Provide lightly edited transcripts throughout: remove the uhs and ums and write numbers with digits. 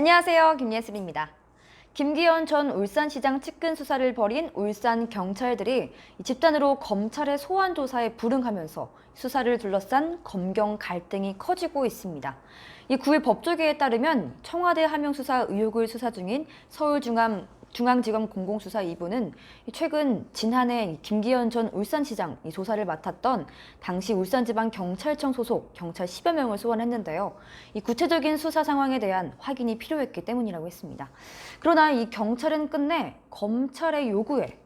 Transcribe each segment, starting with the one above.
안녕하세요. 김예슬입니다. 김기현 전 울산시장 측근 수사를 벌인 울산 경찰들이 집단으로 검찰의 소환 조사에 불응하면서 수사를 둘러싼 검경 갈등이 커지고 있습니다. 이 9일 법조계에 따르면 청와대 하명수사 의혹을 수사 중인 서울중앙지검 공공수사 2부는 최근 지난해 김기현 전 울산시장 조사를 맡았던 당시 울산지방경찰청 소속 경찰 10여 명을 소환했는데요. 이 구체적인 수사 상황에 대한 확인이 필요했기 때문이라고 했습니다. 그러나 이 경찰은 끝내 검찰의 요구에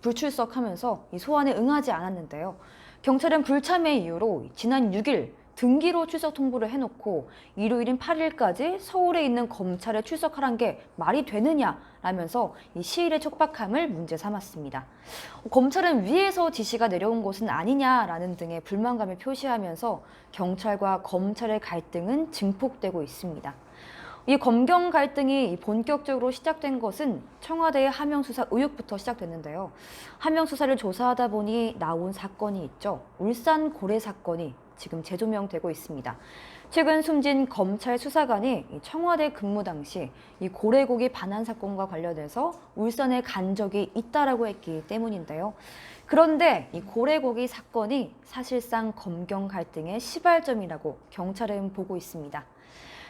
불출석하면서 이 소환에 응하지 않았는데요. 경찰은 불참의 이유로 지난 6일 등기로 출석 통보를 해놓고 일요일인 8일까지 서울에 있는 검찰에 출석하란 게 말이 되느냐라면서 이 시일의 촉박함을 문제 삼았습니다. 검찰은 위에서 지시가 내려온 것은 아니냐라는 등의 불만감을 표시하면서 경찰과 검찰의 갈등은 증폭되고 있습니다. 이 검경 갈등이 본격적으로 시작된 것은 청와대의 하명수사 의혹부터 시작됐는데요. 하명수사를 조사하다 보니 나온 사건이 있죠. 울산 고래 사건이 지금 재조명되고 있습니다. 최근 숨진 검찰 수사관이 청와대 근무 당시 이 고래고기 반환 사건과 관련해서 울산에 간 적이 있다라고 했기 때문인데요. 그런데 이 고래고기 사건이 사실상 검경 갈등의 시발점이라고 경찰은 보고 있습니다.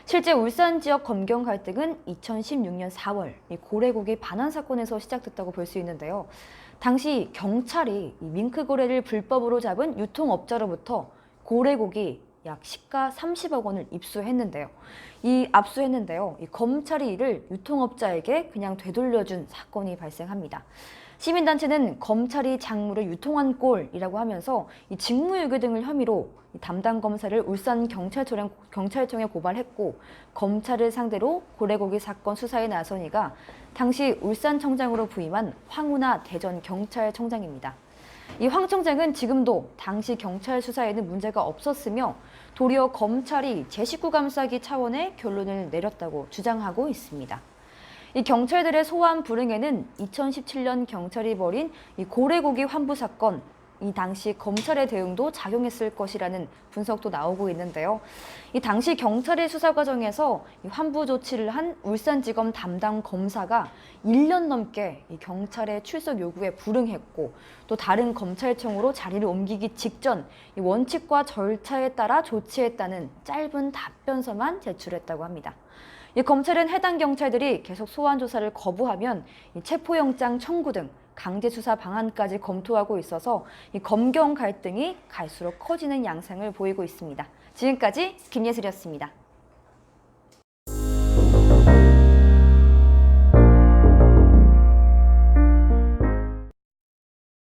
실제 울산 지역 검경 갈등은 2016년 4월 이 고래고기 반환 사건에서 시작됐다고 볼 수 있는데요. 당시 경찰이 이 밍크고래를 불법으로 잡은 유통업자로부터 고래고기 약 시가 30억 원을 압수했는데요. 이 검찰이 이를 유통업자에게 그냥 되돌려준 사건이 발생합니다. 시민단체는 검찰이 작물을 유통한 꼴이라고 하면서 이 직무유기 등을 혐의로 담당 검사를 울산 경찰청에 고발했고, 검찰을 상대로 고래고기 사건 수사에 나서니가 당시 울산청장으로 부임한 황운하 대전 경찰청장입니다. 이 황 청장은 지금도 당시 경찰 수사에는 문제가 없었으며 도리어 검찰이 제19 감싸기 차원의 결론을 내렸다고 주장하고 있습니다. 이 경찰들의 소환 불응에는 2017년 경찰이 벌인 이 고래고기 환부 사건, 이 당시 검찰의 대응도 작용했을 것이라는 분석도 나오고 있는데요. 이 당시 경찰의 수사 과정에서 이 환부 조치를 한 울산지검 담당 검사가 1년 넘게 이 경찰의 출석 요구에 불응했고, 또 다른 검찰청으로 자리를 옮기기 직전 이 원칙과 절차에 따라 조치했다는 짧은 답변서만 제출했다고 합니다. 이 검찰은 해당 경찰들이 계속 소환 조사를 거부하면 이 체포영장 청구 등 강제 수사 방안까지 검토하고 있어서 이 검경 갈등이 갈수록 커지는 양상을 보이고 있습니다. 지금까지 김예슬이었습니다.